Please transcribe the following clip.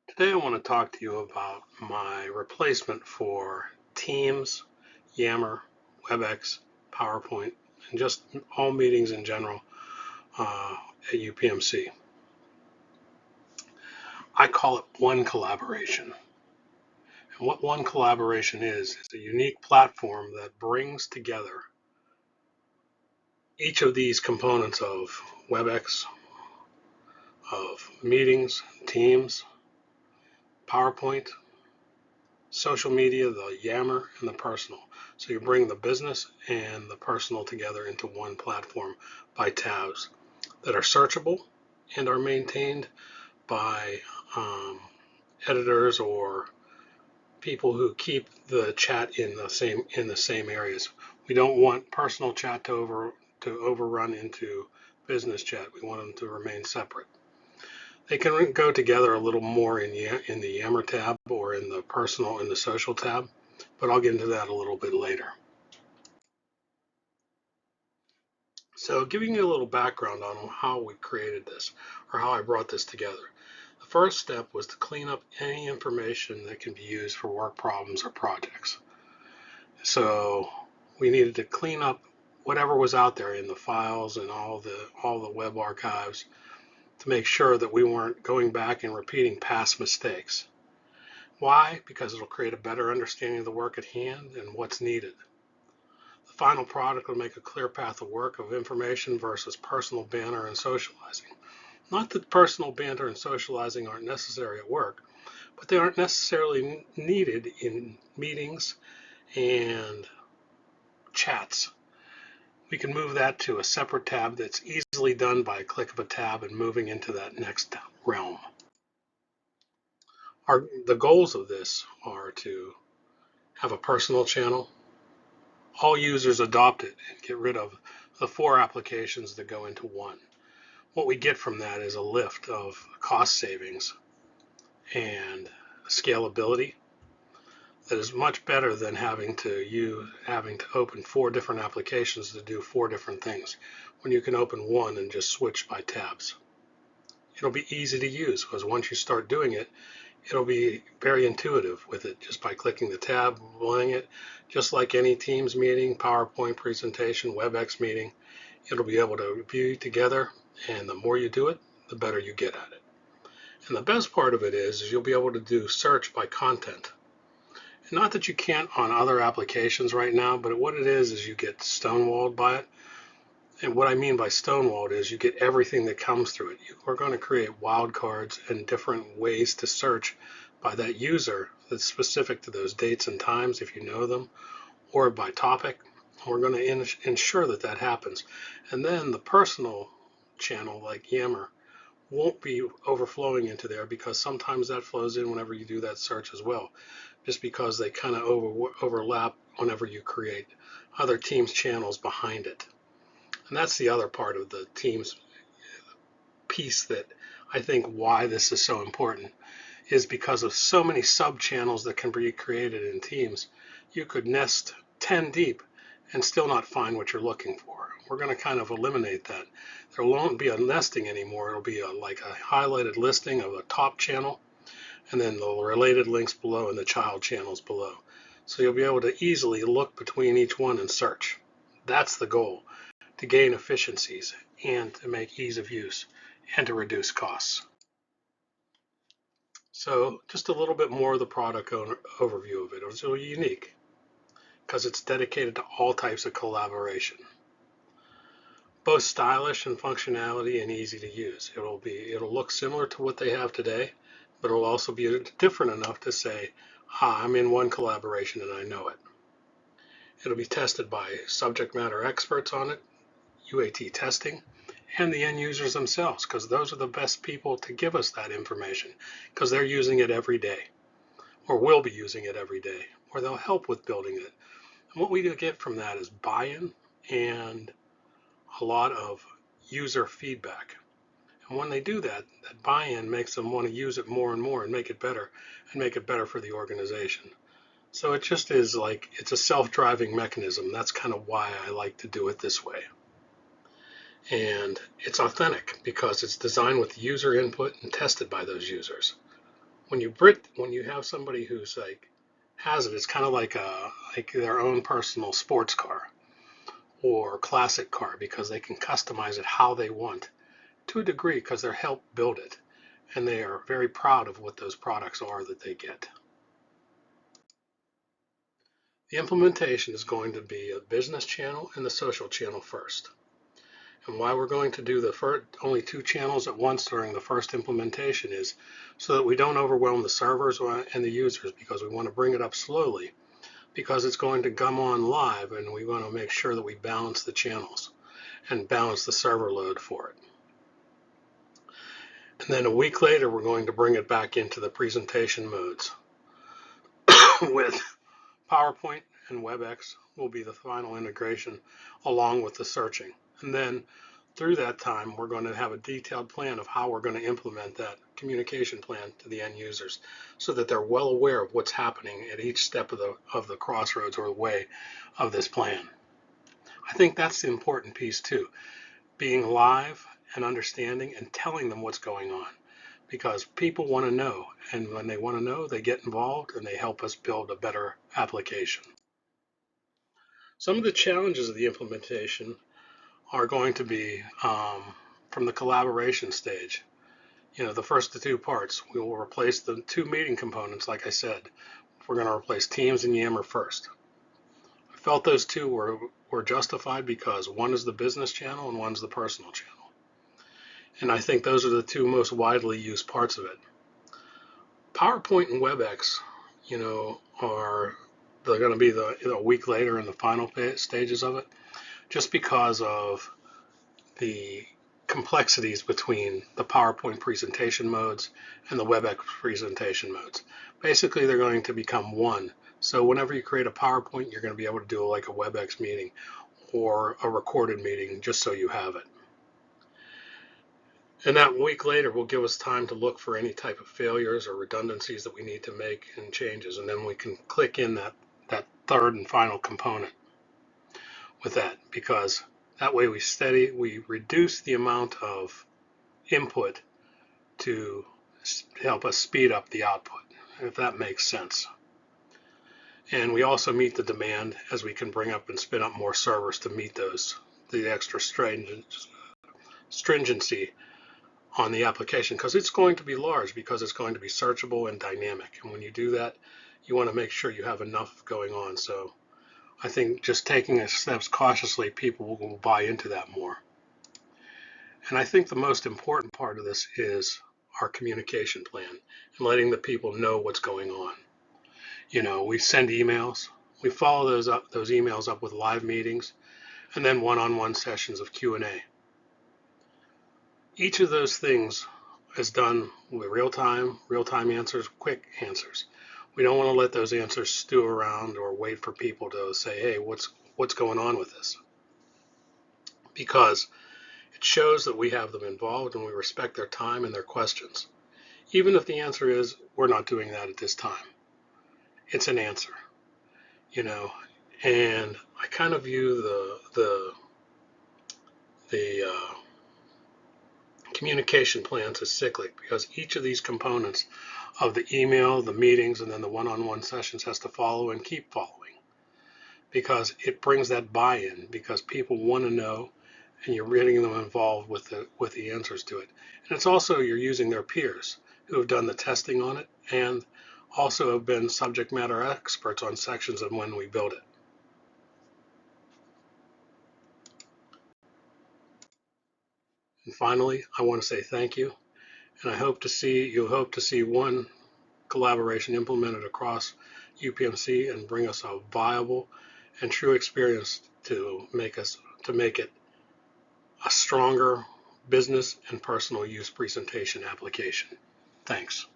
Today I want to talk to you about my replacement for Teams, Yammer, WebEx, PowerPoint, and just all meetings in general at UPMC. I call it One Collaboration. And what One Collaboration is a unique platform that brings together each of these components of WebEx, of meetings, Teams, PowerPoint, social media, the Yammer, and the personal. So you bring the business and the personal together into one platform by tabs that are searchable and are maintained by editors or people who keep the chat in the same areas. We don't want personal chat to overrun into business chat. We want them to remain separate. They can go together a little more in the Yammer tab or in the personal and the social tab, but I'll get into that a little bit later. So giving you a little background on how we created this or how I brought this together. The first step was to clean up any information that can be used for work problems or projects. So we needed to clean up whatever was out there in the files and all the web archives to make sure that we weren't going back and repeating past mistakes. Why? Because it'll create a better understanding of the work at hand and what's needed. The final product will make a clear path of work of information versus personal banter and socializing. Not that personal banter and socializing aren't necessary at work, but they aren't necessarily needed in meetings and chats. We can move that to a separate tab that's easily done by a click of a tab and moving into that next realm. The goals of this are to have a personal channel. All users adopt it and get rid of the 4 applications that go into one. What we get from that is a lift of cost savings and scalability that is much better than having to open 4 different applications to do 4 different things when you can open one and just switch by tabs. It'll be easy to use because once you start doing it, it'll be very intuitive with it just by clicking the tab, playing it, just like any Teams meeting, PowerPoint presentation, WebEx meeting. It'll be able to view together, and the more you do it, the better you get at it. And the best part of it is you'll be able to do search by content. And not that you can't on other applications right now, but what it is you get stonewalled by it. And what I mean by stonewalled is you get everything that comes through it. We're going to create wildcards and different ways to search by that user that's specific to those dates and times if you know them, or by topic. We're going to ensure that that happens. And then the personal channel like Yammer won't be overflowing into there because sometimes that flows in whenever you do that search as well, just because they kind of overlap whenever you create other Teams channels behind it. And that's the other part of the Teams piece that I think why this is so important is because of so many sub-channels that can be created in Teams. You could nest 10 deep and still not find what you're looking for. We're going to kind of eliminate that. There won't be a nesting anymore. It'll be like a highlighted listing of a top channel and then the related links below and the child channels below. So you'll be able to easily look between each one and search. That's the goal, to gain efficiencies and to make ease of use and to reduce costs. So just a little bit more of the product overview of it. It's really unique because it's dedicated to all types of collaboration. Both stylish in functionality and easy to use. It'll look similar to what they have today, but it'll also be different enough to say, I'm in one collaboration and I know it. It'll be tested by subject matter experts on it, UAT testing, and the end users themselves, because those are the best people to give us that information, because they're using it every day, or will be using it every day, or they'll help with building it. And what we get from that is buy-in and a lot of user feedback. And when they do that, that buy-in makes them want to use it more and more and make it better for the organization. So it just is like, it's a self-driving mechanism. That's kind of why I like to do it this way. And it's authentic because it's designed with user input and tested by those users. When you have somebody who's like has it, it's kind of like their own personal sports car or classic car because they can customize it how they want to a degree because they're helped build it and they are very proud of what those products are that they get. The implementation is going to be a business channel and the social channel first. And why we're going to do only 2 channels at once during the first implementation is so that we don't overwhelm the servers and the users because we want to bring it up slowly because it's going to come on live and we want to make sure that we balance the channels and balance the server load for it. And then a week later, we're going to bring it back into the presentation modes with PowerPoint and WebEx will be the final integration along with the searching. And then through that time, we're going to have a detailed plan of how we're going to implement that communication plan to the end users so that they're well aware of what's happening at each step of the crossroads or the way of this plan. I think that's the important piece too, being live and understanding and telling them what's going on because people want to know, and when they want to know, they get involved and they help us build a better application. Some of the challenges of the implementation are going to be from the collaboration stage. You know, the first 2 parts, we will replace the 2 meeting components, like I said. We're going to replace Teams and Yammer first. I felt those 2 were justified because one is the business channel and one's the personal channel. And I think those are the 2 most widely used parts of it. PowerPoint and WebEx, you know, they're going to be a week later in the final stages of it, just because of the complexities between the PowerPoint presentation modes and the WebEx presentation modes. Basically, they're going to become one. So whenever you create a PowerPoint, you're going to be able to do like a WebEx meeting or a recorded meeting just so you have it. And that week later will give us time to look for any type of failures or redundancies that we need to make and changes. And then we can click in that third and final component with that, because that way we reduce the amount of input to help us speed up the output, if that makes sense. And we also meet the demand as we can bring up and spin up more servers to meet the extra stringency on the application, because it's going to be large, because it's going to be searchable and dynamic. And when you do that, you want to make sure you have enough going on. So I think just taking the steps cautiously, people will buy into that more. And I think the most important part of this is our communication plan and letting the people know what's going on. You know, we send emails, we follow those emails up with live meetings, and then one-on-one sessions of Q&A. Each of those things is done with real-time answers, quick answers. We don't want to let those answers stew around or wait for people to say, hey, what's going on with this? Because it shows that we have them involved and we respect their time and their questions. Even if the answer is, we're not doing that at this time. It's an answer, you know, and I kind of view the communication plans as cyclic, because each of these components of the email, the meetings, and then the one-on-one sessions has to follow and keep following, because it brings that buy-in, because people want to know and you're getting them involved with the answers to it. And it's also, you're using their peers who have done the testing on it and also have been subject matter experts on sections of when we build it. And finally, I want to say thank you, and I hope to see one collaboration implemented across UPMC and bring us a viable and true experience to make it a stronger business and personal use presentation application. Thanks.